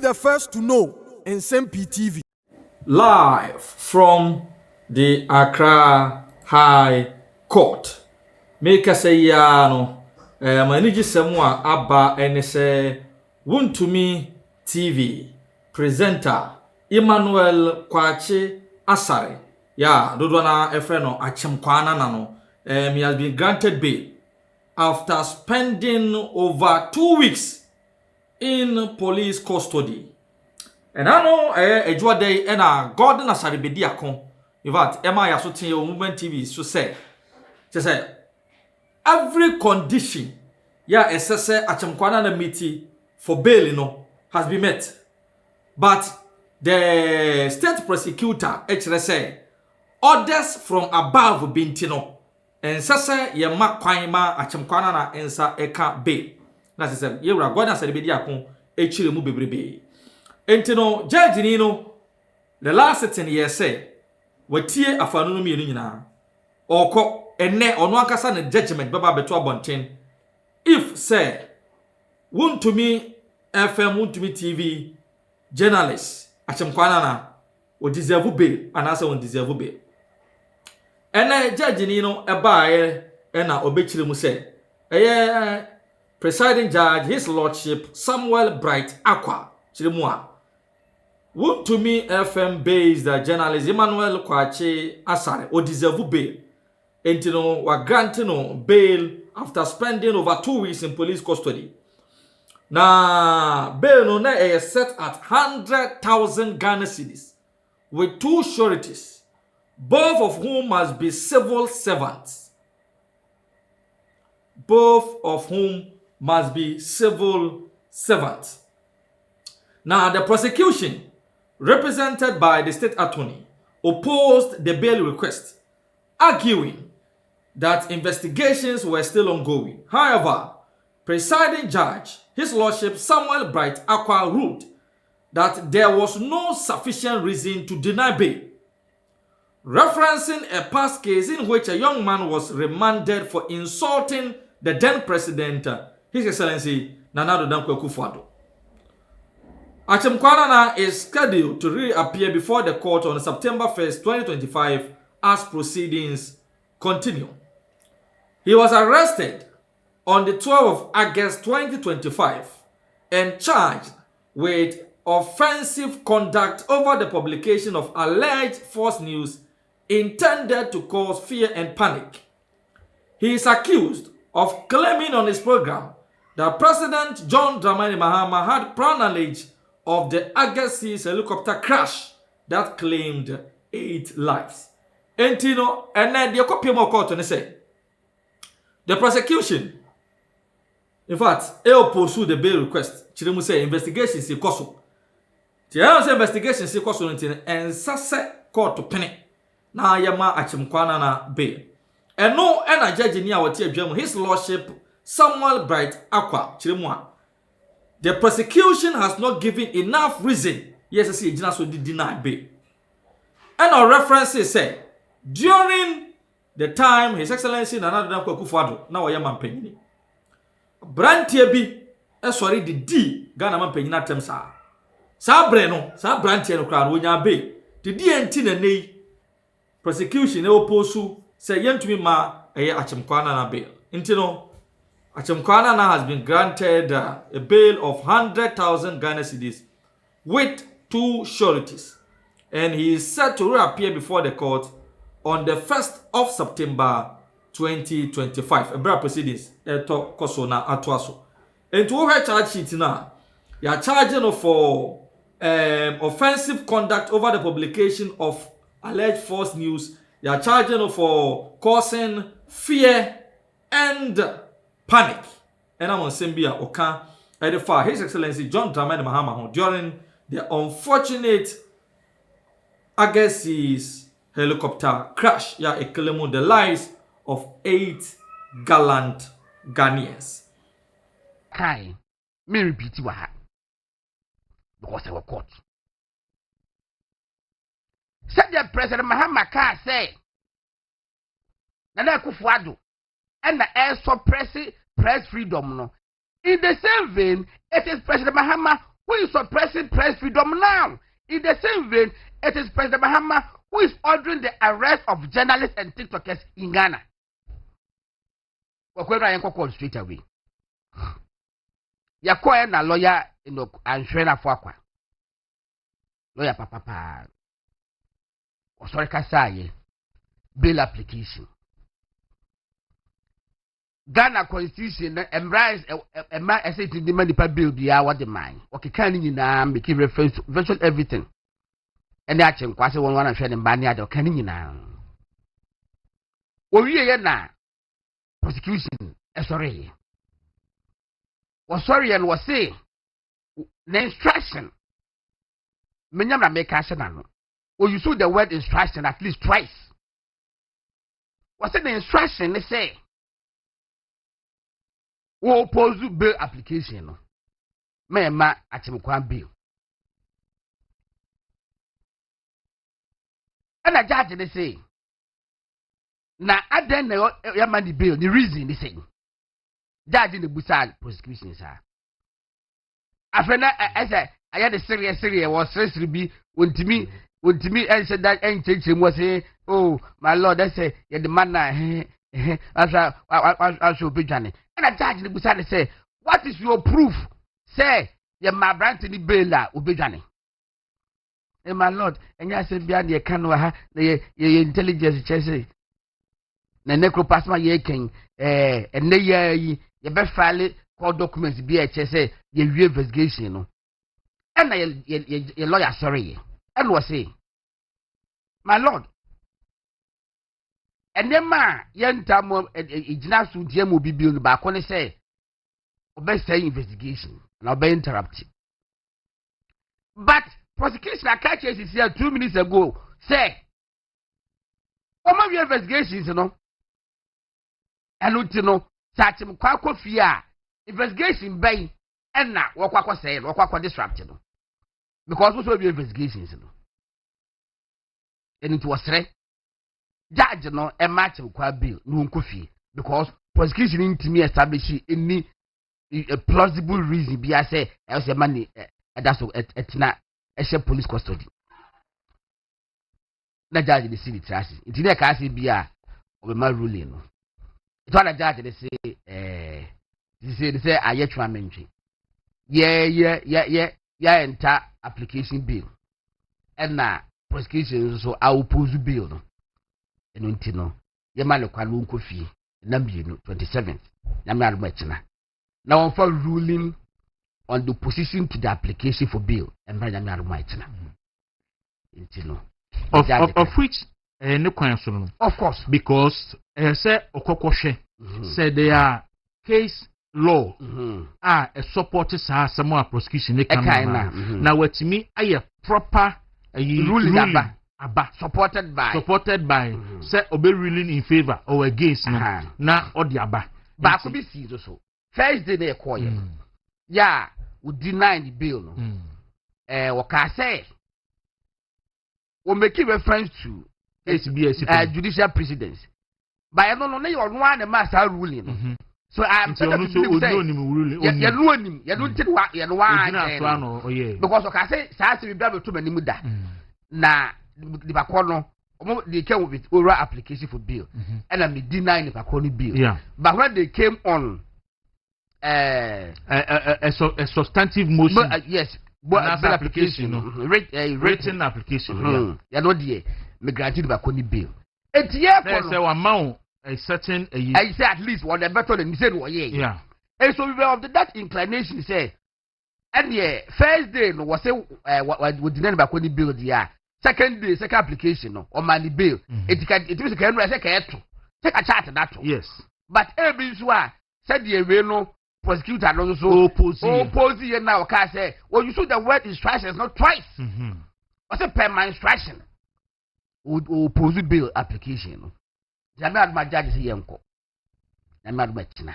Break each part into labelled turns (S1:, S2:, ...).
S1: the first to know. Nsem-Pii TV.
S2: Live from the Accra High Court. Make us say no. Maniji semwa aba enese Wuntumi TV presenter Emmanuel Kwache Asare. Ya dodo na efreno achemkwana na no. He has been granted bail after spending over 2 weeks in police custody. And I know a day and a garden as a rebediacon. In fact, Emma Yasutin Movement TV so say every condition SSA Achemkwana meeting for bail has been met. But the state prosecutor say orders from above been tino. And sasa yema kwaima Achemkwana na ensa eka bail. Na say ye ra garden as a rebediacon echire mu bebrebe. Entino judge nino the last sitting year say watie afanu no mienu nyina oko enne ono akasa na judgment baba beto abonten if say Wuntumi FM Wuntumi TV journalist Achemkwana na o deserve bail anasa on deserve bail enne judge nino eba na obechire mu say presiding judge his lordship Samuel Bright Akwa chirimua Wuntumi FM based journalist Emmanuel Kwache Asare o deserve bail. Entino wa granting bail after spending over 2 weeks in police custody. Na bail no na is set at 100,000 Ghana cedis with 2 sureties, both of whom must be civil servants. Both of whom must be civil servants. Now the prosecution, represented by the state attorney, opposed the bail request, arguing that investigations were still ongoing. However, presiding judge, his lordship Samuel Bright Akwa, ruled that there was no sufficient reason to deny bail, referencing a past case in which a young man was remanded for insulting the then president, His Excellency Nana Addo Dankwa Akufo-Addo. Achemkwana is scheduled to reappear before the court on September 1st, 2025 as proceedings continue. He was arrested on the 12th of August 2025 and charged with offensive conduct over the publication of alleged false news intended to cause fear and panic. He is accused of claiming on his program that President John Dramani Mahama had prior knowledge of the Agassiz helicopter crash that claimed 8 lives. Entino, and then the copy more court and say the prosecution, in fact, pursue the bail request. Chirimu say investigation si koso. Tiano say investigation si koso ntine and sase court to penny. Na yama Achemkwana na bail. And no ena judge ni awati adwam his lordship Samuel Bright Akwa Chirimu. The prosecution has not given enough reason. Yes, I see Jina so did deny bail. And our references say during the time His Excellency Nana Addo Dankwa Akufo-Addo na waya mampanyini. Brantie bi sorry the D Ghana mampanyina tem sa. Sa bre no, sa brantie no kra no nya bail. The D enti na nei prosecution e oposu say yentumi ma Achemkwana na bail. Enti no Achemkwana has been granted a bail of 100,000 Ghana cedis with 2 sureties, and he is set to reappear before the court on the 1st of September 2025. Ebra proceedings eto koso na atwaso. And to her charge sheet na, you are charging for offensive conduct over the publication of alleged false news. You are charging for causing fear and panic. And I'm on Nsem-Pii Oka edify His Excellency John Dramani Mahama during the unfortunate Agassiz helicopter crash. Yeah, it claimed the lives of 8 gallant Ghanaians.
S3: Kai, me repeat what because I was caught. Said the President Mahama Ka say, Nana Akufo-Addo and the air suppress press freedom. No. In the same vein, it is President Mahama who is suppressing press freedom now. In the same vein, it is President Mahama who is ordering the arrest of journalists and TikTokers in Ghana. We're call straight away. Yakoya na lawyer and trainer for lawyer papa. Sorry, Kasaye bail application. Ghana Constitution embrace a man essay to demand the bill be our demand. Okay, can you now make reference to virtual everything? And that's in quasi one and share them by the can you now? Oh, yeah, now prosecution. Sorry. Was sorry and was say the instruction. Menyama make action. Or you saw the word instruction at least twice. Was it the instruction they say? Who oppose bill application? Me ma atimukwan bill. And a judge they say. Na aden na yamani bill. The reason they say. Judge in the busan prosecution sir. Afena I say I had a serious was stress to be to me and said that and change him was say oh my lord I say yeah the man I should be Johnny. And a judge in the busan say what is your proof? Say yeah my brand in the bail will be Johnny. And my lord and I said behind the canoe the intelligence chase na necroplasma ye king and ye best file called documents be a chase ye investigation no. And a lawyer sorry and was say my lord and then ma yen tamo ejina so die mo bibiu ba ko ne say obey say investigation na obey interrupt but prosecution catch is here 2 minutes ago say oma we investigations no enu no satim kwa kofi a investigation bay and na wakwa say wakwa disrupt no because also be investigations no and it was right judge no a match kwa bill no nkofi because prosecution intimi establish any a plausible reason be I say else money that's etina a police custody na judge the city trash it na ka say bia obema ruling no it one judge they say they say ayetwa mentwe yeah enter application bill and na prosecution so I oppose bill no eno ntino ye ma le kwalo nkofi na bienu 27th na me arumachina na on for ruling on the position to the application for bill and na me arumachina ntino
S4: of which no kwan so no
S3: of course
S4: because say okokohwe say they are case law a supported some prosecution na watimi aye proper
S3: ruling aba supported by
S4: say obe ruling in favor or against na odi aba
S3: ba ko bi si so first day na call ya we deny the bill no we ka say we make reference to
S4: SBS
S3: judicial precedents by no na your one the master ruling no so I'm telling you you because I say say we be to many muda na the bakono they came with oral application for bill and I deny the bakono bill but when they came on
S4: a substantive motion
S3: yes
S4: bill application written application
S3: you know the me grant the bakono bill et here
S4: say amount a certain
S3: I say at least one better than said
S4: yeah
S3: and so we were of that inclination say and yeah first day no was say we deny the bakono bill there second day second application no on money bill it means can say to take a chart that
S4: yes
S3: but every so said the way no prosecutor no so oppose now can say well you should the word instructions not twice what's a per my instruction would oppose bill application no jamiad my judge say yenko jamiad my china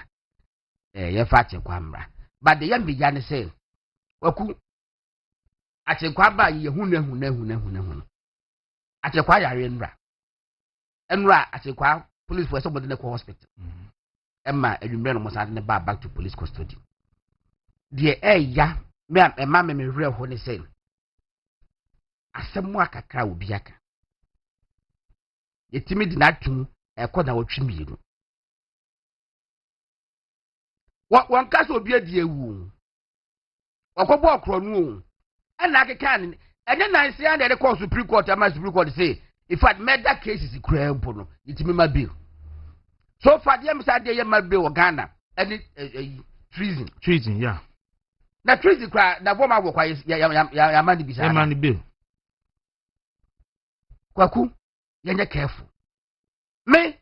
S3: ye fache kwamra but the young began say waku achekwa ba ye hunu achekwa yare nra achekwa police for somebody in the hospital emma edumre no mo sa ne back to police custody the ya me a ma me real ho ne say asɛm akakra obi aka yɛtimi di natum ɛkɔ na wɔtwe mienu wɔn kasa obi adi ewu ɔkɔbɔ ɔkorɔ no ɛna akeka ne ɛnyɛ nansi a de call Supreme Court ama Supreme Court say in fact murder cases kura mpo no yɛtimi ma bill so far deɛ msa deɛ yɛ ma bill wɔ Ghana ɛne treason
S4: yeah
S3: na treason kura na bɔ ma wɔ kwa ya ma ne bisa
S4: ya ma ne bill
S3: kwaku yenye careful me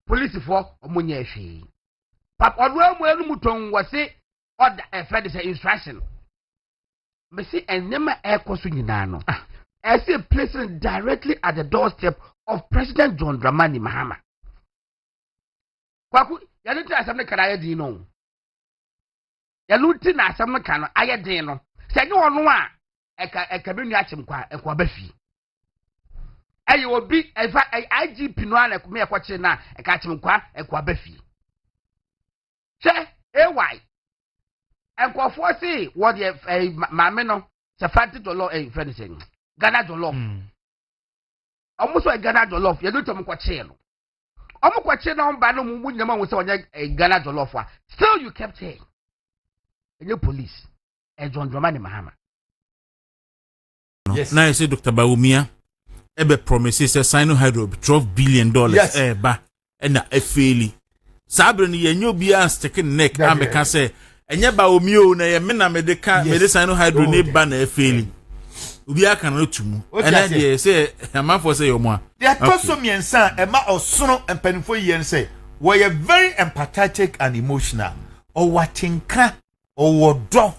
S3: police for omunye ehwe pap onu enu muton wose order fed say instruction me see enema ekoso nyina no I see placing directly at the doorstep of President John Dramani Mahama kwaku ya nti asem ne kara yedin no ya luti na asem ne kan no ayedin no se nye onu a eka benu achim kwa ekwa bafi ayi obi eva IGP no ana kuma ekwache na eka achim kwa ekwa bafi che AY enkofo si what the maame no se fanti dolo friend say Ghana jollof almost like Ghana jollof you don't tell me kwache no omo kwache na mba no mu nyama wo se onye Ghana jollof a still you kept here enye police John Dramani Mahama
S4: yes now you say Dr. Bawumia ebe promises say sign hydro $12 billion
S1: yes.
S4: Ba na efeli sabre ni yenye obi a stick neck ameka say enye Bawumia o na ye me na me de ka me de sign hydro ne ba na efeli obi aka na tumu ena de say amafo say yomo a
S1: they are also miensa e ma osono empanifo yen say we are very empathetic and emotional o watinka o wodo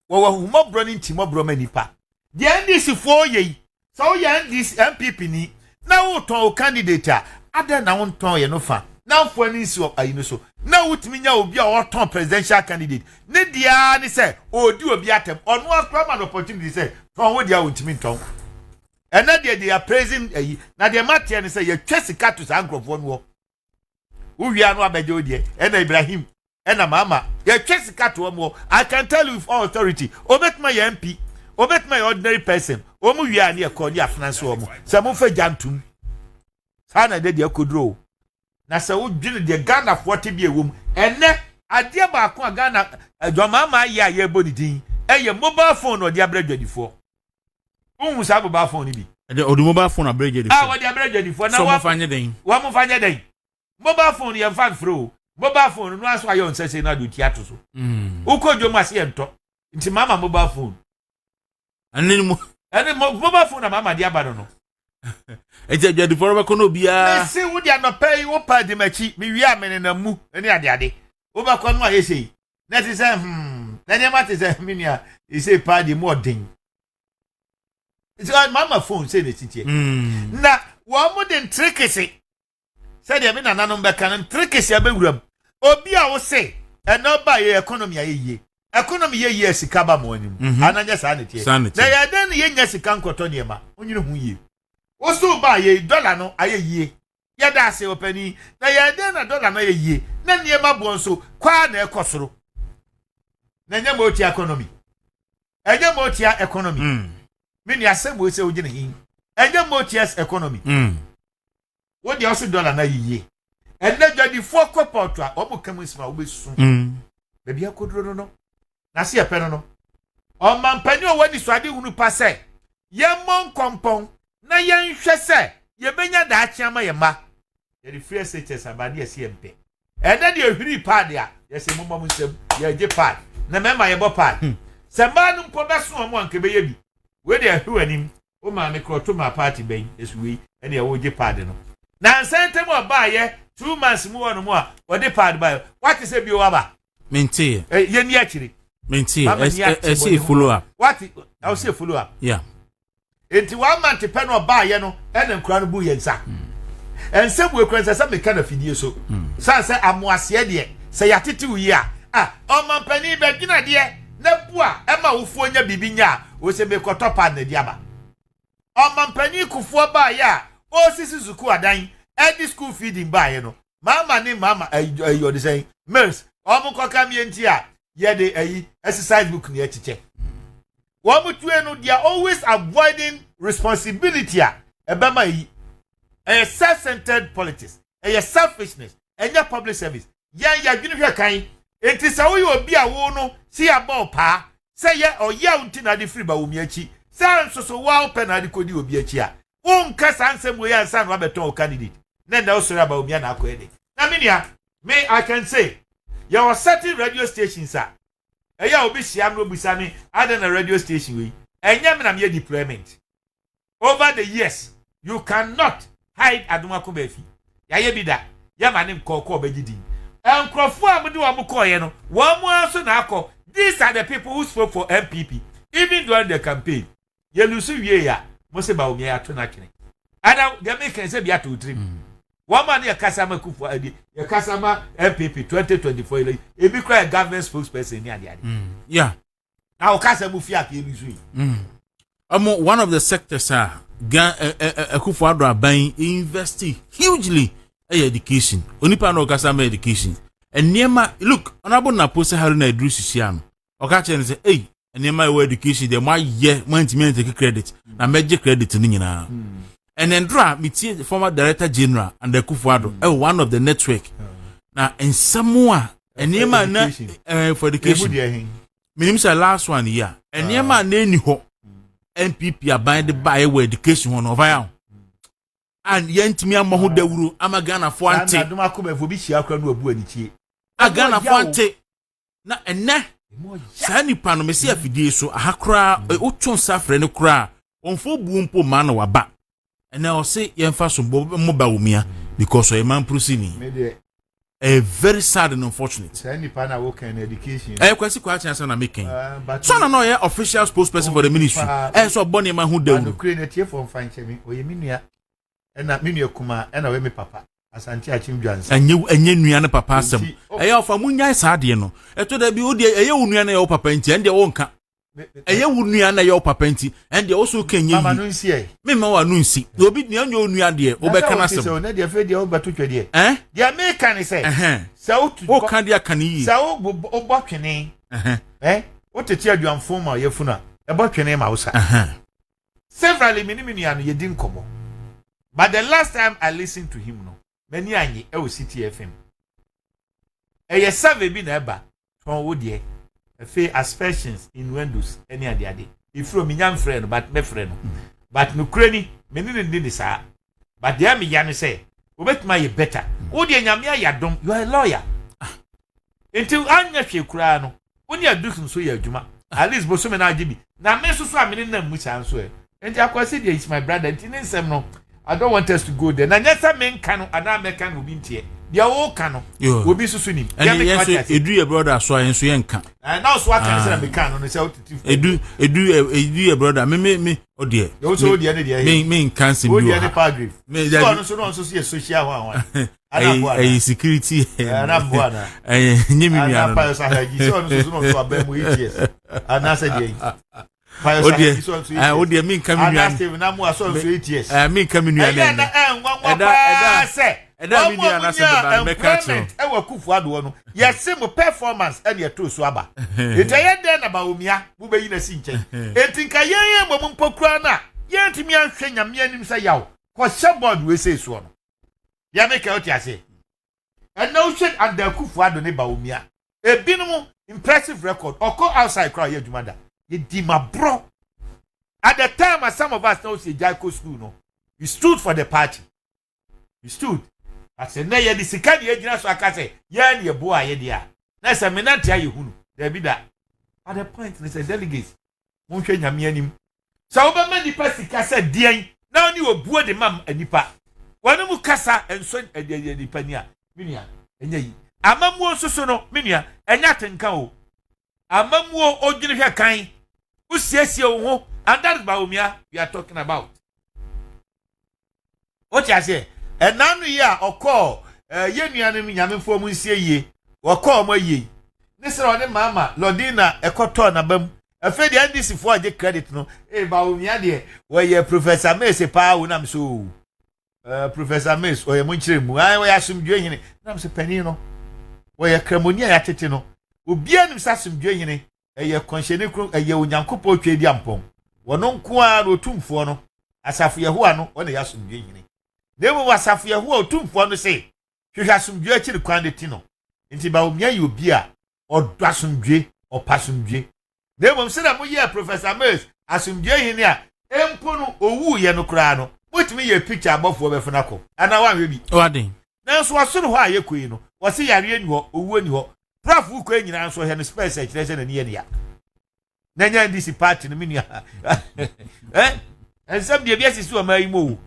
S1: wo humobro ni ntimobro manipa the NDC for ye so ye this MPP ni na wo ton candidate ada na wo ton ye no fa na fo ani si ayi no so na wutimi nya obi a wo ton presidential candidate ne dia ni say odi obi atem ono akra man opportunity say ton wo dia wutimi ton ena dia they are praising ayi na dia matia ni say ye twesika to sankrofo no wo wia no abeje odie ena Ibrahim ena mama ye twesika to mo I can tell you with all authority obetma ye MP obet my ordinary person omu wia ne ekọ ne afinanso omu se mo fa jantum sana de de akodro na se wo dwene de Ghana 40 bi ewom enne ade ba ko Ghana adwamama ya ye body din eye mobile phone odi abradwadifo unhu sa mobile phone bi
S4: de odi mobile phone abradwadifo
S1: odi abradwadifo na
S4: so mo fanye den
S1: mobile phone ye fan fro mobile phone no aso ayo nsese na do tiato so ukodwo ma se ento nti mama mobile phone
S4: ani
S1: mobile phone na mama dia ba no
S4: eje de for ko no bia
S1: me si wo dia no pay wo pa di machi mi wi amene na mu ani ade wo ba ko no aye sei na ti say na ne ma ti say mi nia e say pa di more din it's mama phone say ne titie na wo mo den trikesi say de mi na nanom be kan trikesi abewuram obi a wo say e no ba ye economy aye economy ye sika ba mo anim ananya sa ne tie na ya den ye nya sika nkoto ne ma onyine hu ye wo so ba ye dollar no aye ye ya da se opani na ya den na dollar no ye ye na ne ma bo nso kwa na ekosoro na nya mo tie economy enya mo tie economy me ni asem wo se ogine hin enya mo tie economy wo dia so dollar na ye ye enna jadi fo kopotwa omo kamusima wo besu bebi akodro no na se epe no o mampani o wani so ade hunu pa se ye mon kompon na ye nhwe se ye benya da achiama ye ma ye free SHS abade ye se empe ena de ehwiri pad a ye se momma musem ye je pad na mema ye bo pad se ma nu mpo beso omo anke be ye bi we de ehwu anim o ma me kroto ma party ben esuwe ene ye wo je pad no na nsente mo ba ye 2 months mu wonu mo a wo de pad ba what is e bi o aba
S4: mentie
S1: ye ni akiri
S4: mentie I see follow up
S1: what I see follow up
S4: yeah
S1: enti 1 month pe no ba ye no e na nkura no bu ye nsa ensebu ekwensa sa meka na fidie so san se amoase de se yatete uyi a o mampani be gina de na bu a e ma wofuo nya bibinya o se mekoto pa na di aba o mampani kufuo ba ye a o sisi zuku adan e school feeding ba ye no mama ni mama ayo de say mers o mo koka mi enti a ye de exercise book ni echiche wo mutue no they are always avoiding responsibility ebema yi self-centered politics selfishness public service ya dwene hwe kan enti sa wo ye obi a wo no si aba pa say ye oya unti na de free ba wo mi achi say nsoso wa open na de kodi obi achi a wo nka sansem wo ya nsa no abeton o candidate na nda wo sori aba wo mi na akoede na menia me I can say there were certain radio stations eya obi siam no busa me other na radio station we enya me na me deployment over the years you cannot hide adumako bafi ya ye bi da ya ma ne kokko obegidi enkrofo amudi wa mukoye no wa mu aso na akọ these are the people who spoke for MPP even during the campaign ye lusu wie ya mo se ba o me ato na kene ada they make say bi ato dream one man ya kasama kufu adi ya kasama MPP 2024 ebi kra government spokesperson ni ade
S4: yeah
S1: now kasama fi aka elusu
S4: one of the sectors Akufo Addo aban invest hugely in education onipa no kasama education enema look honorable na post Haruna Idris Siano oka chen say hey enema we education dem why ye management take credit na meje credit ni nyina and then draw metie the former director general and Akufo Addo one of the network na ensamoa enema na for education minim say last one year enema na eni ho MPP aban de buy we education on over and yentimi amaho dawuru amagana fo ante
S1: na duma ko be fo bi hia kra no abu anitie
S4: agana fo ante na enne sa nipa no mesi afidie so ahakra otwon safre ne kra onfo bu mpo ma na waba enne o se yemfa so mo ba wumia because o man prosini very sad and unfortunate
S1: sa nipa na work in education
S4: kwasi kwa chance na making so na no official spokesperson for the ministry so boni ma hu dawuru
S1: no kre na tie for fanche mi o ye minua ena minua kuma ena we me papa asante achimdwansa
S4: enye nua ne papa asem ofa munya sa ade no eto da bi odi eye unua na ye papa nti ende wo nka eye unua na ye papa nti ende wo so kenye
S1: mama no nsi e
S4: me ma wa no nsi obi ne anya unua de obeka na asem
S1: so na de fe de obato twede de america ni say sa
S4: o kan de aka ni yi
S1: sa o botwene o tete aduanfo ma yefuna e botwene ma wo sa several minimia no ye din komo. But the last time I listened to him, no, many anyi e City FM. Ye survey bi na eba from wo de e aspersions in windows any ade ade. If from nyam friend but me friend. But no krani meni ne ndi sa. But there me ya no say, obetuma ye better. Wo de nyame ayadom, you are a lawyer. Until anya hwe kura no, woni aduk so ye adwuma. At least bosome na agibi. Na me so amene na mu chan so e. Enti akwase de is my brother. Enti nsem no I don't want us to go there. Na nyasa men kanu ana mekan obi ntie. Dia wo kanu. Obi susu nim.
S4: Dia me kwati. Edu your brother so enso ye nka.
S1: Now so aka say na mekan no say otiti.
S4: Edu your brother me o de.
S1: You so de ne de.
S4: Me nkan sim bi.
S1: O de ne paragraph. So no so see social one.
S4: Ana security.
S1: Ana boana.
S4: Nyemi mi
S1: ana. Ana pa so haji. So no so abemu ETS. Ana say dey.
S4: Odi mi nka mi nuan
S1: na mu aso nso ETS
S4: mi nka mi nuan eda mi nuan na se be meka cho
S1: e wa Kufu Addo no yesi mo performance e de to so aba itaye den na ba omia bu be yi na si nchen etinka yeye mo mpokura na ye ntimi anhwe nyame anim sa yawo ko sheboard we say so no ya meka oti ase and no shit and the Kufu Addo ne ba omia e binom impressive record oko outside crowd ye dwumada ye my bro. At the time, as some of us know, say Jaiko school, no, he stood for the party. He stood. I said, "Nay, the second year, so I can say, yeah, your boy, yeah, that's a minute. Tell you who there be that." At the point, they said, "Delegates, won't change your meaning." So, over the person, Cassa, dear, now you were bored the mum and nipa. One of Cassa and son, and the pania, Minia, and ye, a mum was so no, Minia, and nothing cow. A mum wo ordinary hair kind. Who says you ho and that's Baumia we are talking about. What you say? And now we are or call ye enemy yamin for Monsieur ye or call my ye. This on the mama, Lordina, a cotton abem. A fed the this before I get credit no. Eh, Baumia dear, where ye Professor Mace a power when I'm so Professor Mace or a munchrim. I assume doing it. I'm so penino. Where ye cremonia at it no. obia nim sasumdwe hene eye konhyene kru eye onyankopɔ twedi ampon wono nko a no tumfo no asafo yehoa no one ya sumdwe hene nemu wasafo yehoa otumfo no se hwehwa sumdwe akiri kwan de ti no nti ba omia ye obi a ɔdɔ asumdwe ɔpasumdwe nemu se na mo ye professor Mills asumdwe hene a empo no owu ye no kra no mutimi ye picture abofo befuna ko ana wa hwe bi
S4: wadin
S1: nanso wasoro ho ayekoi no wose yare ani ho owu ani ho prof ko nyina nso he no space a kire se na ne ya na nya ndisi party no menu ensem de bia sisi o mai mo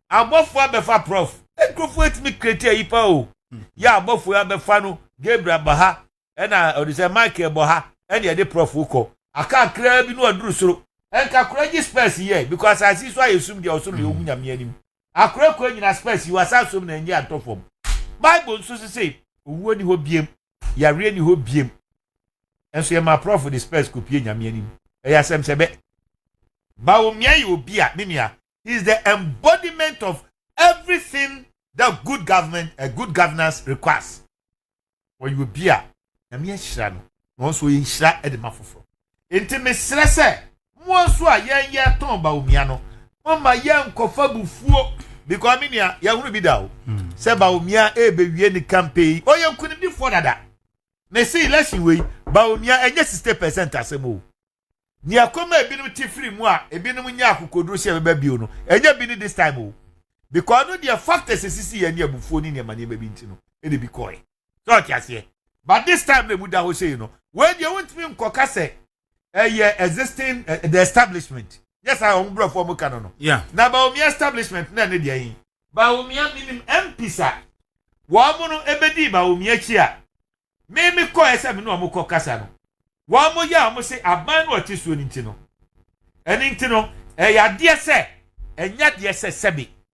S1: abofo abefa prof enkrofo etimi create ayipa o ya abofo abefa no Gabriel Baha na odise Michael Baha ene de prof ko aka kra bi no aduru soro enka kuraji space here because I see so ayesum de osoro ye omunya me anim akura ko nyina space you asasom na nyi atofom Bible nso say owu ani ho biem yare ani ho biem enso ye ma prof the space ko pie nyame anim e ya sem sebe ba o mia ye obi a mimia he is the embodiment of everything that good government good governance requires when you be a na me hira no so ye hira e de mafoforo enti me srese mo so a ye ton ba o mia no mama ye nkofa bufuo because mimia ya hunu bi da o se ba o mia e be wie ni campaign o ye nkuni di for dada me see election we ba o mia enye 60% asemo ni akoma ebinum ti free mu a ebinum nya akokoduro se beba bio no enye bi ni this time o because no the factors sisi ye ni abufuo ni ma ni be bi ntino e de bi koi so kiase but this time na mu da ho say no when you want me nkoka se existing the establishment yes I on bro for mu kan no
S4: yeah
S1: na ba o mia establishment na ne de yin ba o mia minim empisa wo mu no ebedi ba o mia chi a me ko ese me no mo ko kasa no wa mo ya mo se aban no ati so ni ntino eni ntino ya de ese enya de ese sebe